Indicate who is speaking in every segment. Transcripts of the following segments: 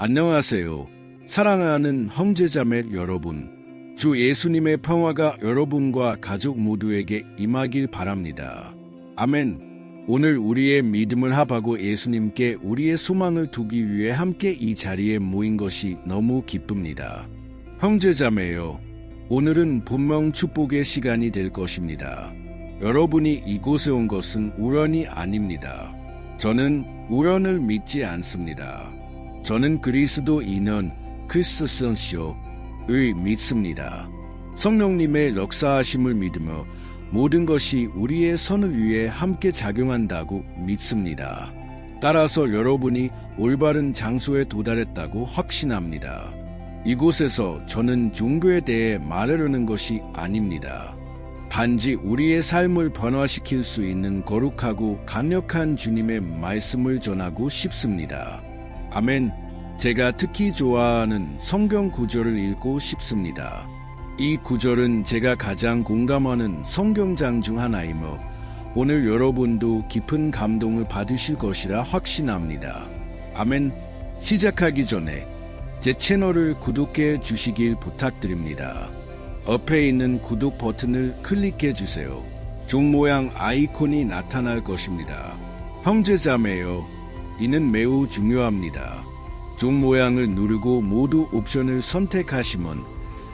Speaker 1: 안녕하세요. 사랑하는 형제자매 여러분. 주 예수님의 평화가 여러분과 가족 모두에게 임하길 바랍니다. 아멘. 오늘 우리의 믿음을 합하고 예수님께 우리의 소망을 두기 위해 함께 이 자리에 모인 것이 너무 기쁩니다. 형제자매요. 오늘은 분명 축복의 시간이 될 것입니다. 여러분이 이곳에 온 것은 우연이 아닙니다. 저는 우연을 믿지 않습니다. 저는 그리스도인은 크리스천시오를 믿습니다. 성령님의 역사하심을 믿으며 모든 것이 우리의 선을 위해 함께 작용한다고 믿습니다. 따라서 여러분이 올바른 장소에 도달했다고 확신합니다. 이곳에서 저는 종교에 대해 말하려는 것이 아닙니다. 단지 우리의 삶을 변화시킬 수 있는 거룩하고 강력한 주님의 말씀을 전하고 싶습니다. 아멘. 제가 특히 좋아하는 성경 구절을 읽고 싶습니다. 이 구절은 제가 가장 공감하는 성경장 중 하나이며 오늘 여러분도 깊은 감동을 받으실 것이라 확신합니다. 아멘. 시작하기 전에 제 채널을 구독해 주시길 부탁드립니다. 옆에 있는 구독 버튼을 클릭해 주세요. 종 모양 아이콘이 나타날 것입니다. 형제자매요. 이는 매우 중요합니다. 종 모양을 누르고 모두 옵션을 선택하시면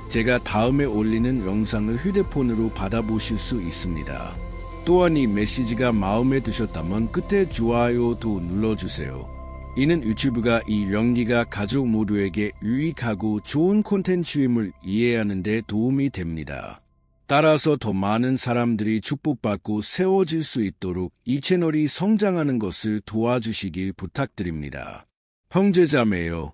Speaker 1: 제가 다음에 올리는 영상을 휴대폰으로 받아보실 수 있습니다. 또한 이 메시지가 마음에 드셨다면 끝에 좋아요도 눌러주세요. 이는 유튜브가 이 연기가 가족 모두에게 유익하고 좋은 콘텐츠임을 이해하는 데 도움이 됩니다. 따라서 더 많은 사람들이 축복받고 세워질 수 있도록 이 채널이 성장하는 것을 도와주시길 부탁드립니다. 형제자매요.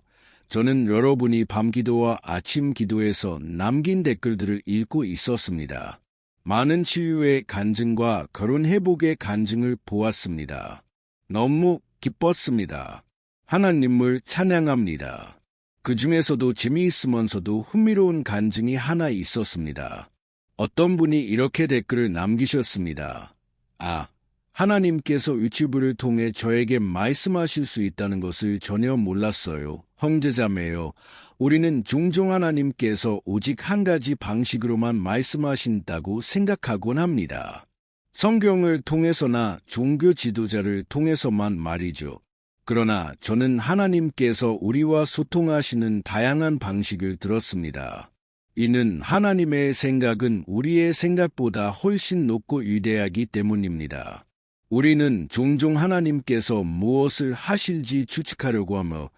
Speaker 1: 저는 여러분이 밤기도와 아침 기도에서 남긴 댓글들을 읽고 있었습니다. 많은 치유의 간증과 결혼 회복의 간증을 보았습니다. 너무 기뻤습니다. 하나님을 찬양합니다. 그 중에서도 재미있으면서도 흥미로운 간증이 하나 있었습니다. 어떤 분이 이렇게 댓글을 남기셨습니다. 하나님께서 유튜브를 통해 저에게 말씀하실 수 있다는 것을 전혀 몰랐어요. 형제자매요. 우리는 종종 하나님께서 오직 한 가지 방식으로만 말씀하신다고 생각하곤 합니다. 성경을 통해서나 종교 지도자를 통해서만 말이죠. 그러나 저는 하나님께서 우리와 소통하시는 다양한 방식을 들었습니다. 이는 하나님의 생각은 우리의 생각보다 훨씬 높고 위대하기 때문입니다. 우리는 종종 하나님께서 무엇을 하실지 추측하려고 하며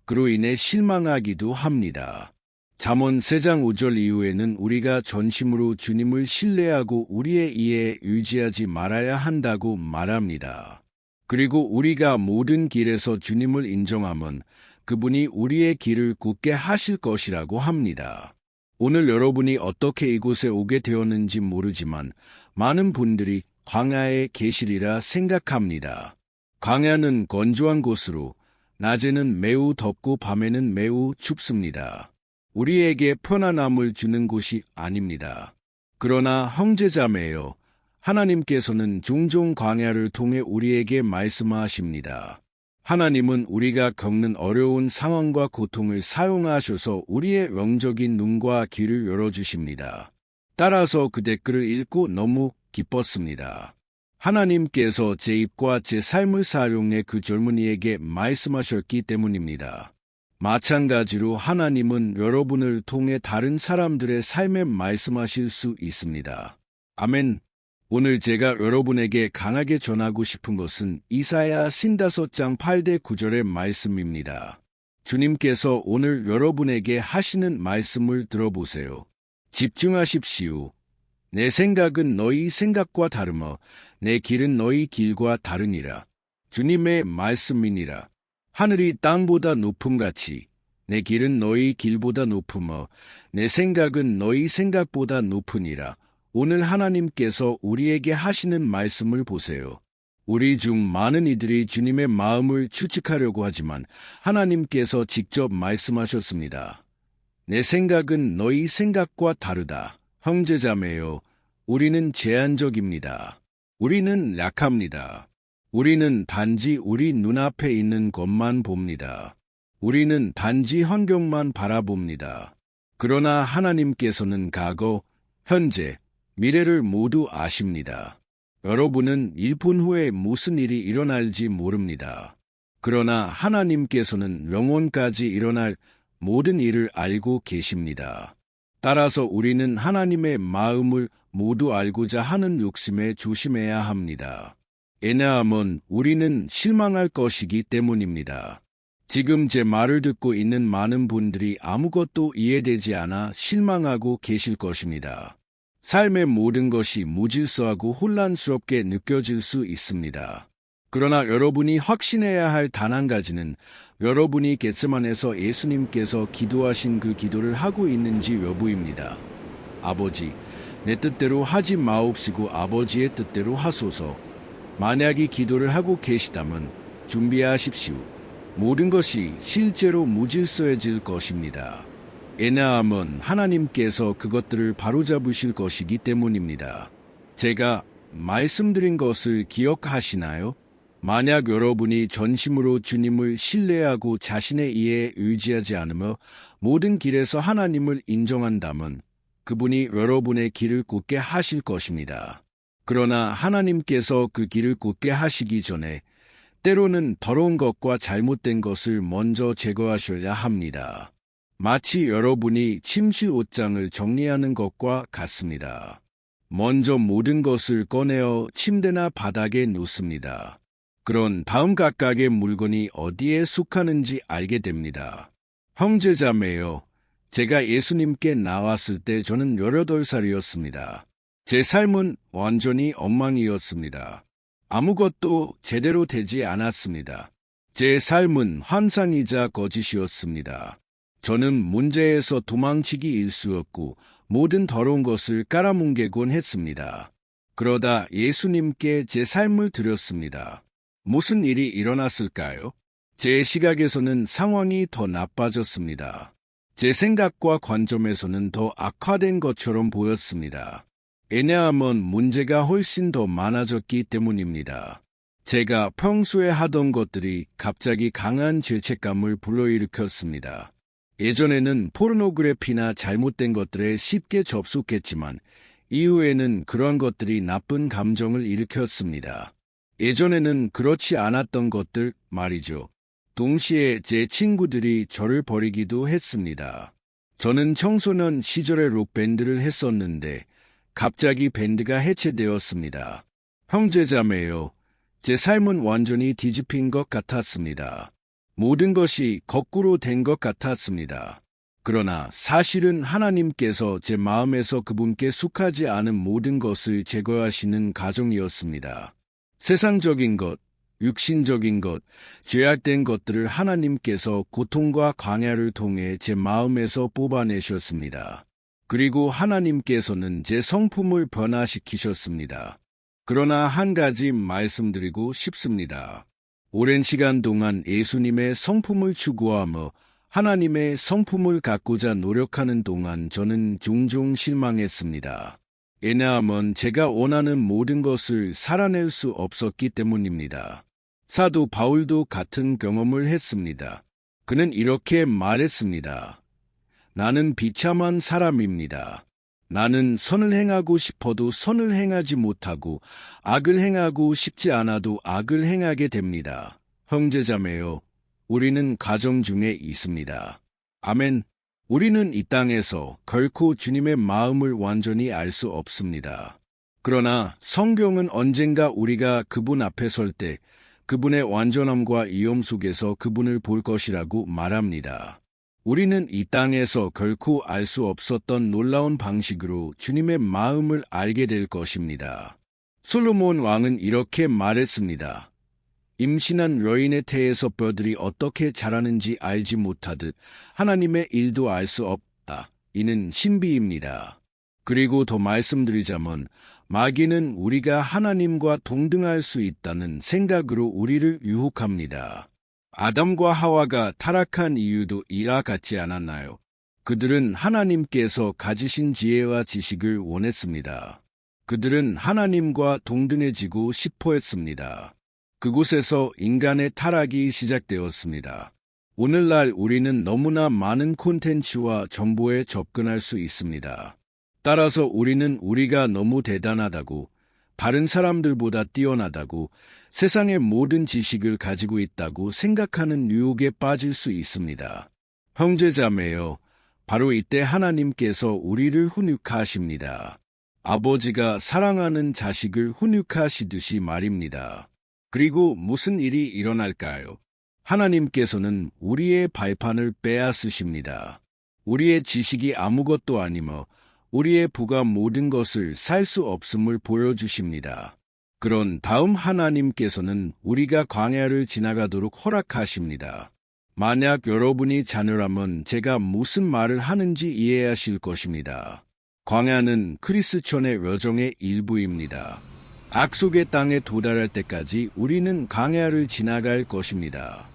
Speaker 1: 그로 인해 실망하기도 합니다. 잠언 3장 5절 이후에는 우리가 전심으로 주님을 신뢰하고 우리의 이해에 의지하지 말아야 한다고 말합니다. 그리고 우리가 모든 길에서 주님을 인정하면 그분이 우리의 길을 굳게 하실 것이라고 합니다. 오늘 여러분이 어떻게 이곳에 오게 되었는지 모르지만 많은 분들이 광야에 계시리라 생각합니다. 광야는 건조한 곳으로 낮에는 매우 덥고 밤에는 매우 춥습니다. 우리에게 편안함을 주는 곳이 아닙니다. 그러나 형제자매요. 하나님께서는 종종 광야를 통해 우리에게 말씀하십니다. 하나님은 우리가 겪는 어려운 상황과 고통을 사용하셔서 우리의 영적인 눈과 귀를 열어주십니다. 따라서 그 댓글을 읽고 너무 기뻤습니다. 하나님께서 제 입과 제 삶을 사용해 그 젊은이에게 말씀하셨기 때문입니다. 마찬가지로 하나님은 여러분을 통해 다른 사람들의 삶에 말씀하실 수 있습니다. 아멘. 오늘 제가 여러분에게 강하게 전하고 싶은 것은 이사야 55장 8대 9절의 말씀입니다. 주님께서 오늘 여러분에게 하시는 말씀을 들어보세요. 집중하십시오. 내 생각은 너희 생각과 다르며 내 길은 너희 길과 다르니라. 주님의 말씀이니라. 하늘이 땅보다 높음같이 내 길은 너희 길보다 높으며 내 생각은 너희 생각보다 높으니라. 오늘 하나님께서 우리에게 하시는 말씀을 보세요. 우리 중 많은 이들이 주님의 마음을 추측하려고 하지만 하나님께서 직접 말씀하셨습니다. 내 생각은 너희 생각과 다르다. 형제자매요, 우리는 제한적입니다. 우리는 약합니다. 우리는 단지 우리 눈앞에 있는 것만 봅니다. 우리는 단지 환경만 바라봅니다. 그러나 하나님께서는 과거, 현재, 미래를 모두 아십니다. 여러분은 1분 후에 무슨 일이 일어날지 모릅니다. 그러나 하나님께서는 영원까지 일어날 모든 일을 알고 계십니다. 따라서 우리는 하나님의 마음을 모두 알고자 하는 욕심에 조심해야 합니다. 왜냐하면 우리는 실망할 것이기 때문입니다. 지금 제 말을 듣고 있는 많은 분들이 아무것도 이해되지 않아 실망하고 계실 것입니다. 삶의 모든 것이 무질서하고 혼란스럽게 느껴질 수 있습니다. 그러나 여러분이 확신해야 할 단 한 가지는 여러분이 겟세마네에서 예수님께서 기도하신 그 기도를 하고 있는지 여부입니다. 아버지, 내 뜻대로 하지 마옵시고 아버지의 뜻대로 하소서. 만약 이 기도를 하고 계시다면 준비하십시오. 모든 것이 실제로 무질서해질 것입니다. 왜냐하면 하나님께서 그것들을 바로잡으실 것이기 때문입니다. 제가 말씀드린 것을 기억하시나요? 만약 여러분이 전심으로 주님을 신뢰하고 자신의 이해에 의지하지 않으며 모든 길에서 하나님을 인정한다면 그분이 여러분의 길을 굳게 하실 것입니다. 그러나 하나님께서 그 길을 굳게 하시기 전에 때로는 더러운 것과 잘못된 것을 먼저 제거하셔야 합니다. 마치 여러분이 침실 옷장을 정리하는 것과 같습니다. 먼저 모든 것을 꺼내어 침대나 바닥에 놓습니다. 그런 다음 각각의 물건이 어디에 속하는지 알게 됩니다. 형제자매여, 제가 예수님께 나왔을 때 저는 18살이었습니다. 제 삶은 완전히 엉망이었습니다. 아무것도 제대로 되지 않았습니다. 제 삶은 환상이자 거짓이었습니다. 저는 문제에서 도망치기 일쑤였고 모든 더러운 것을 깔아뭉개곤 했습니다. 그러다 예수님께 제 삶을 드렸습니다. 무슨 일이 일어났을까요? 제 시각에서는 상황이 더 나빠졌습니다. 제 생각과 관점에서는 더 악화된 것처럼 보였습니다. 왜냐하면 문제가 훨씬 더 많아졌기 때문입니다. 제가 평소에 하던 것들이 갑자기 강한 죄책감을 불러일으켰습니다. 예전에는 포르노그래피나 잘못된 것들에 쉽게 접속했지만 이후에는 그런 것들이 나쁜 감정을 일으켰습니다. 예전에는 그렇지 않았던 것들 말이죠. 동시에 제 친구들이 저를 버리기도 했습니다. 저는 청소년 시절에 록밴드를 했었는데 갑자기 밴드가 해체되었습니다. 형제자매요, 제 삶은 완전히 뒤집힌 것 같았습니다. 모든 것이 거꾸로 된 것 같았습니다. 그러나 사실은 하나님께서 제 마음에서 그분께 속하지 않은 모든 것을 제거하시는 과정이었습니다. 세상적인 것, 육신적인 것, 죄악된 것들을 하나님께서 고통과 광야를 통해 제 마음에서 뽑아내셨습니다. 그리고 하나님께서는 제 성품을 변화시키셨습니다. 그러나 한 가지 말씀드리고 싶습니다. 오랜 시간 동안 예수님의 성품을 추구하며 하나님의 성품을 갖고자 노력하는 동안 저는 종종 실망했습니다. 왜냐하면 제가 원하는 모든 것을 살아낼 수 없었기 때문입니다. 사도 바울도 같은 경험을 했습니다. 그는 이렇게 말했습니다. 나는 비참한 사람입니다. 나는 선을 행하고 싶어도 선을 행하지 못하고 악을 행하고 싶지 않아도 악을 행하게 됩니다. 형제자매요, 우리는 가정 중에 있습니다. 아멘. 우리는 이 땅에서 결코 주님의 마음을 완전히 알 수 없습니다. 그러나 성경은 언젠가 우리가 그분 앞에 설 때 그분의 완전함과 위엄 속에서 그분을 볼 것이라고 말합니다. 우리는 이 땅에서 결코 알 수 없었던 놀라운 방식으로 주님의 마음을 알게 될 것입니다. 솔로몬 왕은 이렇게 말했습니다. 임신한 여인의 태에서 뼈들이 어떻게 자라는지 알지 못하듯 하나님의 일도 알 수 없다. 이는 신비입니다. 그리고 더 말씀드리자면 마귀는 우리가 하나님과 동등할 수 있다는 생각으로 우리를 유혹합니다. 아담과 하와가 타락한 이유도 이와 같지 않았나요? 그들은 하나님께서 가지신 지혜와 지식을 원했습니다. 그들은 하나님과 동등해지고 싶어 했습니다. 그곳에서 인간의 타락이 시작되었습니다. 오늘날 우리는 너무나 많은 콘텐츠와 정보에 접근할 수 있습니다. 따라서 우리는 우리가 너무 대단하다고, 다른 사람들보다 뛰어나다고, 세상의 모든 지식을 가지고 있다고 생각하는 유혹에 빠질 수 있습니다. 형제자매여, 바로 이때 하나님께서 우리를 훈육하십니다. 아버지가 사랑하는 자식을 훈육하시듯이 말입니다. 그리고 무슨 일이 일어날까요? 하나님께서는 우리의 발판을 빼앗으십니다. 우리의 지식이 아무것도 아니며 우리의 부가 모든 것을 살 수 없음을 보여주십니다. 그런 다음 하나님께서는 우리가 광야를 지나가도록 허락하십니다. 만약 여러분이 자녀라면 제가 무슨 말을 하는지 이해하실 것입니다. 광야는 크리스천의 여정의 일부입니다. 약속의 땅에 도달할 때까지 우리는 광야를 지나갈 것입니다.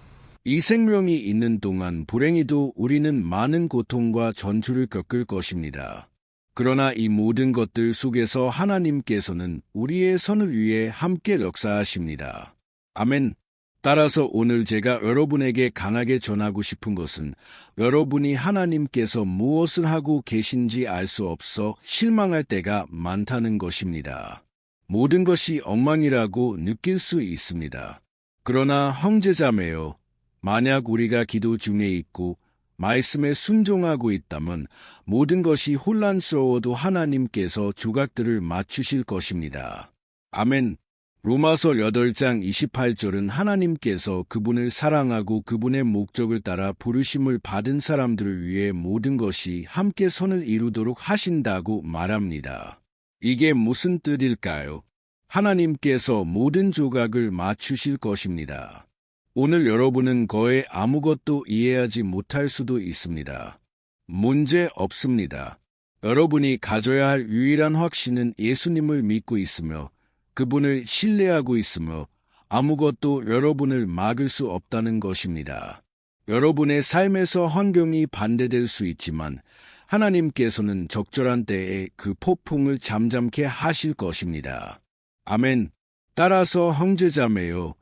Speaker 1: 이 생명이 있는 동안 불행히도 우리는 많은 고통과 전투를 겪을 것입니다. 그러나 이 모든 것들 속에서 하나님께서는 우리의 선을 위해 함께 역사하십니다. 아멘. 따라서 오늘 제가 여러분에게 강하게 전하고 싶은 것은 여러분이 하나님께서 무엇을 하고 계신지 알 수 없어 실망할 때가 많다는 것입니다. 모든 것이 엉망이라고 느낄 수 있습니다. 그러나 형제자매여, 만약 우리가 기도 중에 있고 말씀에 순종하고 있다면 모든 것이 혼란스러워도 하나님께서 조각들을 맞추실 것입니다. 아멘. 로마서 8장 28절은 하나님께서 그분을 사랑하고 그분의 목적을 따라 부르심을 받은 사람들을 위해 모든 것이 함께 선을 이루도록 하신다고 말합니다. 이게 무슨 뜻일까요? 하나님께서 모든 조각을 맞추실 것입니다. 오늘 여러분은 거의 아무것도 이해하지 못할 수도 있습니다. 문제 없습니다. 여러분이 가져야 할 유일한 확신은 예수님을 믿고 있으며 그분을 신뢰하고 있으며 아무것도 여러분을 막을 수 없다는 것입니다. 여러분의 삶에서 환경이 반대될 수 있지만 하나님께서는 적절한 때에 그 폭풍을 잠잠케 하실 것입니다. 아멘. 따라서 형제자매여,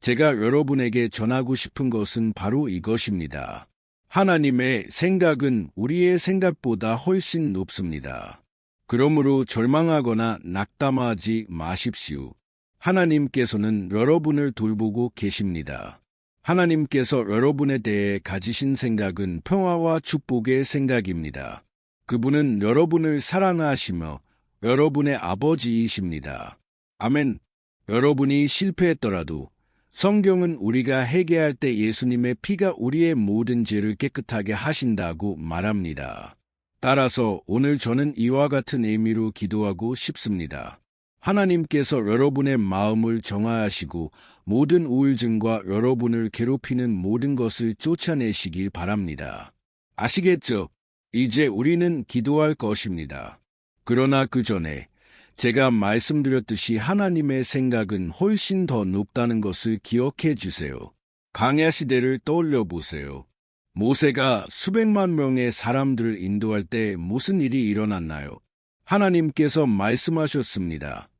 Speaker 1: 제가 여러분에게 전하고 싶은 것은 바로 이것입니다. 하나님의 생각은 우리의 생각보다 훨씬 높습니다. 그러므로 절망하거나 낙담하지 마십시오. 하나님께서는 여러분을 돌보고 계십니다. 하나님께서 여러분에 대해 가지신 생각은 평화와 축복의 생각입니다. 그분은 여러분을 사랑하시며 여러분의 아버지이십니다. 아멘. 여러분이 실패했더라도 성경은 우리가 회개할 때 예수님의 피가 우리의 모든 죄를 깨끗하게 하신다고 말합니다. 따라서 오늘 저는 이와 같은 의미로 기도하고 싶습니다. 하나님께서 여러분의 마음을 정화하시고 모든 우울증과 여러분을 괴롭히는 모든 것을 쫓아내시길 바랍니다. 아시겠죠? 이제 우리는 기도할 것입니다. 그러나 그 전에 제가 말씀드렸듯이 하나님의 생각은 훨씬 더 높다는 것을 기억해 주세요. 광야 시대를 떠올려 보세요. 모세가 수백만 명의 사람들을 인도할 때 무슨 일이 일어났나요? 하나님께서 말씀하셨습니다.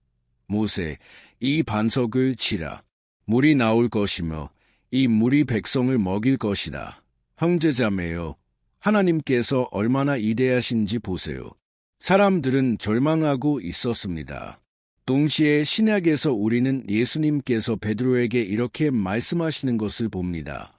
Speaker 1: 모세, 이 반석을 치라. 물이 나올 것이며 이 물이 백성을 먹일 것이다. 형제자매여, 하나님께서 얼마나 위대하신지 보세요. 사람들은 절망하고 있었습니다. 동시에 신약에서 우리는 예수님께서 베드로에게 이렇게 말씀하시는 것을 봅니다.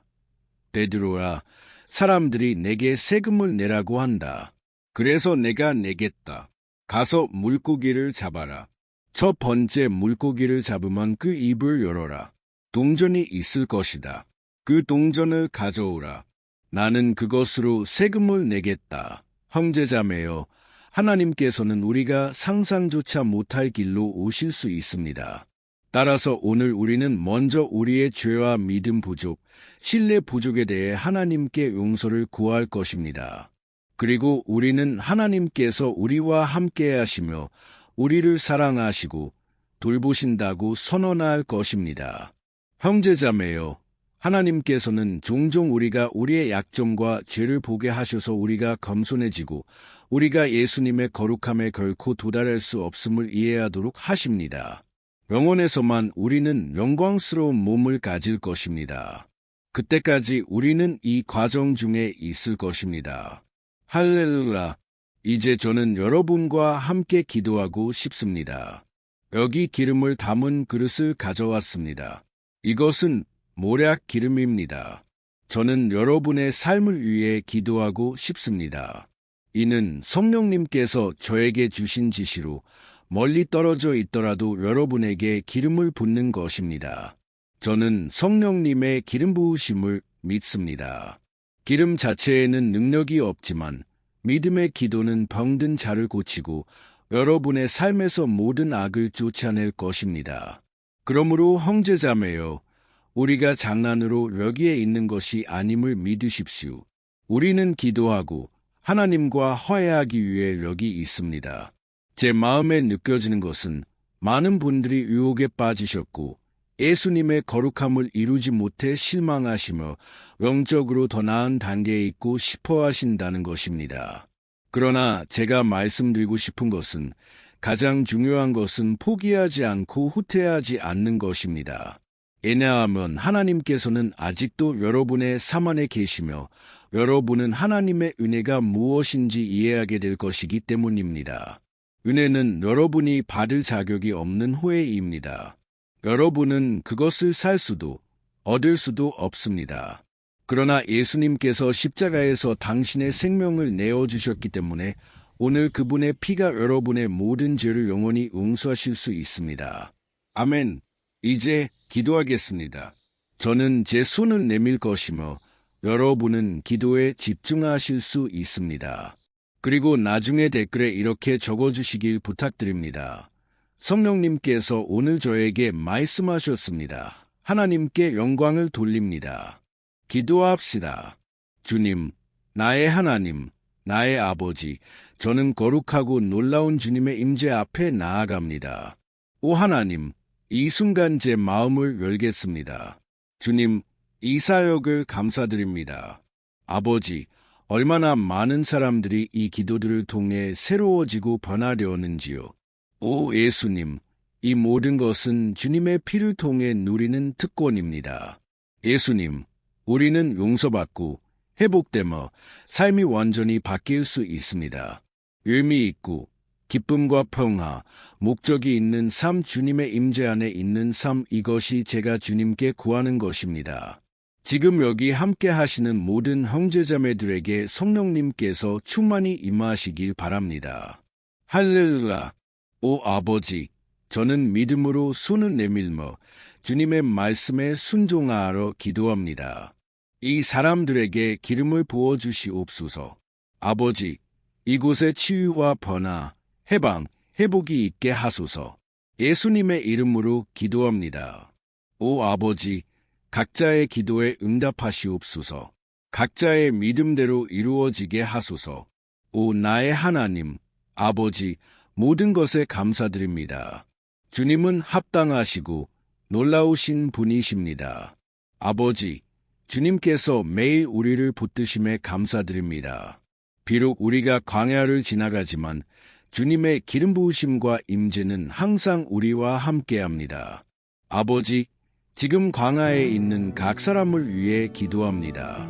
Speaker 1: 베드로야, 사람들이 내게 세금을 내라고 한다. 그래서 내가 내겠다. 가서 물고기를 잡아라. 첫 번째 물고기를 잡으면 그 입을 열어라. 동전이 있을 것이다. 그 동전을 가져오라. 나는 그것으로 세금을 내겠다. 형제자매여, 하나님께서는 우리가 상상조차 못할 길로 오실 수 있습니다. 따라서 오늘 우리는 먼저 우리의 죄와 믿음 부족, 신뢰 부족에 대해 하나님께 용서를 구할 것입니다. 그리고 우리는 하나님께서 우리와 함께 하시며 우리를 사랑하시고 돌보신다고 선언할 것입니다. 형제자매여, 하나님께서는 종종 우리가 우리의 약점과 죄를 보게 하셔서 우리가 겸손해지고 우리가 예수님의 거룩함에 결코 도달할 수 없음을 이해하도록 하십니다. 영원에서만 우리는 영광스러운 몸을 가질 것입니다. 그때까지 우리는 이 과정 중에 있을 것입니다. 할렐루야! 이제 저는 여러분과 함께 기도하고 싶습니다. 여기 기름을 담은 그릇을 가져왔습니다. 이것은 모략 기름입니다. 저는 여러분의 삶을 위해 기도하고 싶습니다. 이는 성령님께서 저에게 주신 지시로 멀리 떨어져 있더라도 여러분에게 기름을 붓는 것입니다. 저는 성령님의 기름 부으심을 믿습니다. 기름 자체에는 능력이 없지만 믿음의 기도는 병든 자를 고치고 여러분의 삶에서 모든 악을 쫓아낼 것입니다. 그러므로 형제자매여, 우리가 장난으로 여기에 있는 것이 아님을 믿으십시오. 우리는 기도하고 하나님과 화해하기 위해 여기 있습니다. 제 마음에 느껴지는 것은 많은 분들이 유혹에 빠지셨고 예수님의 거룩함을 이루지 못해 실망하시며 영적으로 더 나은 단계에 있고 싶어 하신다는 것입니다. 그러나 제가 말씀드리고 싶은 것은 가장 중요한 것은 포기하지 않고 후퇴하지 않는 것입니다. 왜냐하면 하나님께서는 아직도 여러분의 삶 안에 계시며 여러분은 하나님의 은혜가 무엇인지 이해하게 될 것이기 때문입니다. 은혜는 여러분이 받을 자격이 없는 호의입니다. 여러분은 그것을 살 수도 얻을 수도 없습니다. 그러나 예수님께서 십자가에서 당신의 생명을 내어주셨기 때문에 오늘 그분의 피가 여러분의 모든 죄를 영원히 용서하실 수 있습니다. 아멘. 이제 기도하겠습니다. 저는 제 손을 내밀 것이며 여러분은 기도에 집중하실 수 있습니다. 그리고 나중에 댓글에 이렇게 적어주시길 부탁드립니다. 성령님께서 오늘 저에게 말씀하셨습니다. 하나님께 영광을 돌립니다. 기도합시다. 주님, 나의 하나님, 나의 아버지, 저는 거룩하고 놀라운 주님의 임재 앞에 나아갑니다. 오 하나님, 이 순간 제 마음을 열겠습니다. 주님, 이 사역을 감사드립니다. 아버지, 얼마나 많은 사람들이 이 기도들을 통해 새로워지고 변화되었는지요. 오 예수님, 이 모든 것은 주님의 피를 통해 누리는 특권입니다. 예수님, 우리는 용서받고 회복되며 삶이 완전히 바뀔 수 있습니다. 의미 있고 기쁨과 평화, 목적이 있는 삶, 주님의 임재 안에 있는 삶, 이것이 제가 주님께 구하는 것입니다. 지금 여기 함께 하시는 모든 형제자매들에게 성령님께서 충만히 임하시길 바랍니다. 할렐루야! 오 아버지, 저는 믿음으로 손을 내밀며 주님의 말씀에 순종하러 기도합니다. 이 사람들에게 기름을 부어주시옵소서. 아버지, 이곳에 치유와 변화, 해방, 회복이 있게 하소서. 예수님의 이름으로 기도합니다. 오 아버지, 각자의 기도에 응답하시옵소서. 각자의 믿음대로 이루어지게 하소서. 오 나의 하나님, 아버지, 모든 것에 감사드립니다. 주님은 합당하시고 놀라우신 분이십니다. 아버지, 주님께서 매일 우리를 붙드심에 감사드립니다. 비록 우리가 광야를 지나가지만 주님의 기름 부으심과 임재는 항상 우리와 함께합니다. 아버지, 지금 광야에 있는 각 사람을 위해 기도합니다.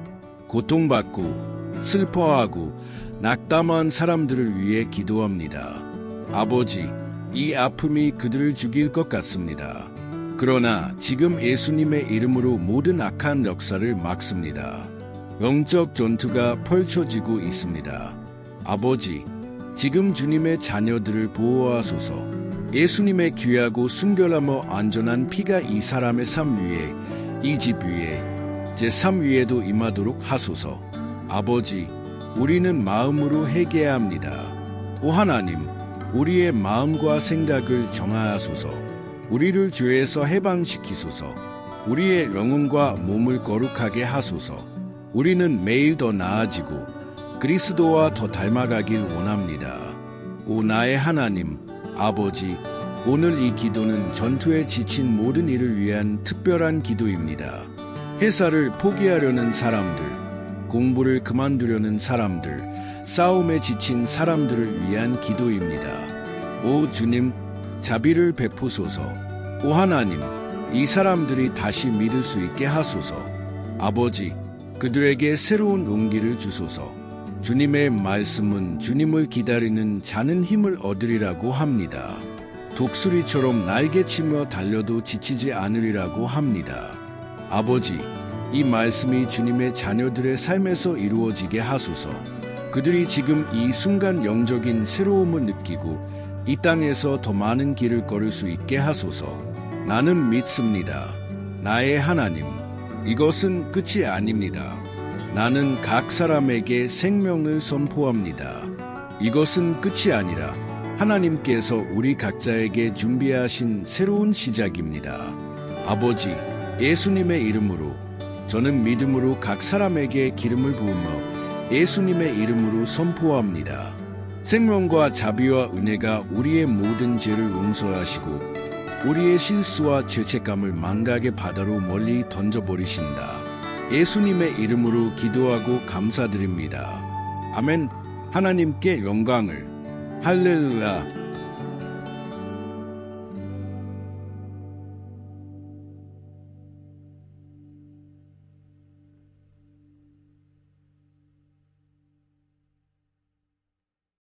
Speaker 1: 고통받고 슬퍼하고 낙담한 사람들을 위해 기도합니다. 아버지, 이 아픔이 그들을 죽일 것 같습니다. 그러나 지금 예수님의 이름으로 모든 악한 역사를 막습니다. 영적 전투가 펼쳐지고 있습니다. 아버지, 지금 주님의 자녀들을 보호하소서. 예수님의 귀하고 순결하며 안전한 피가 이 사람의 삶 위에, 이 집 위에, 제 삶 위에도 임하도록 하소서. 아버지, 우리는 마음으로 회개해야 합니다. 오 하나님, 우리의 마음과 생각을 정하소서. 우리를 죄에서 해방시키소서. 우리의 영혼과 몸을 거룩하게 하소서. 우리는 매일 더 나아지고 그리스도와 더 닮아가길 원합니다. 오 나의 하나님, 아버지, 오늘 이 기도는 전투에 지친 모든 이를 위한 특별한 기도입니다. 회사를 포기하려는 사람들, 공부를 그만두려는 사람들, 싸움에 지친 사람들을 위한 기도입니다. 오 주님, 자비를 베푸소서. 오 하나님, 이 사람들이 다시 믿을 수 있게 하소서. 아버지, 그들에게 새로운 용기를 주소서. 주님의 말씀은 주님을 기다리는 자는 힘을 얻으리라고 합니다. 독수리처럼 날개치며 달려도 지치지 않으리라고 합니다. 아버지, 이 말씀이 주님의 자녀들의 삶에서 이루어지게 하소서. 그들이 지금 이 순간 영적인 새로움을 느끼고 이 땅에서 더 많은 길을 걸을 수 있게 하소서. 나는 믿습니다. 나의 하나님, 이것은 끝이 아닙니다. 나는 각 사람에게 생명을 선포합니다. 이것은 끝이 아니라 하나님께서 우리 각자에게 준비하신 새로운 시작입니다. 아버지, 예수님의 이름으로 저는 믿음으로 각 사람에게 기름을 부으며 예수님의 이름으로 선포합니다. 생명과 자비와 은혜가 우리의 모든 죄를 용서하시고 우리의 실수와 죄책감을 망각의 바다로 멀리 던져버리신다. 예수님의 이름으로 기도하고 감사드립니다. 아멘. 하나님께 영광을. 할렐루야.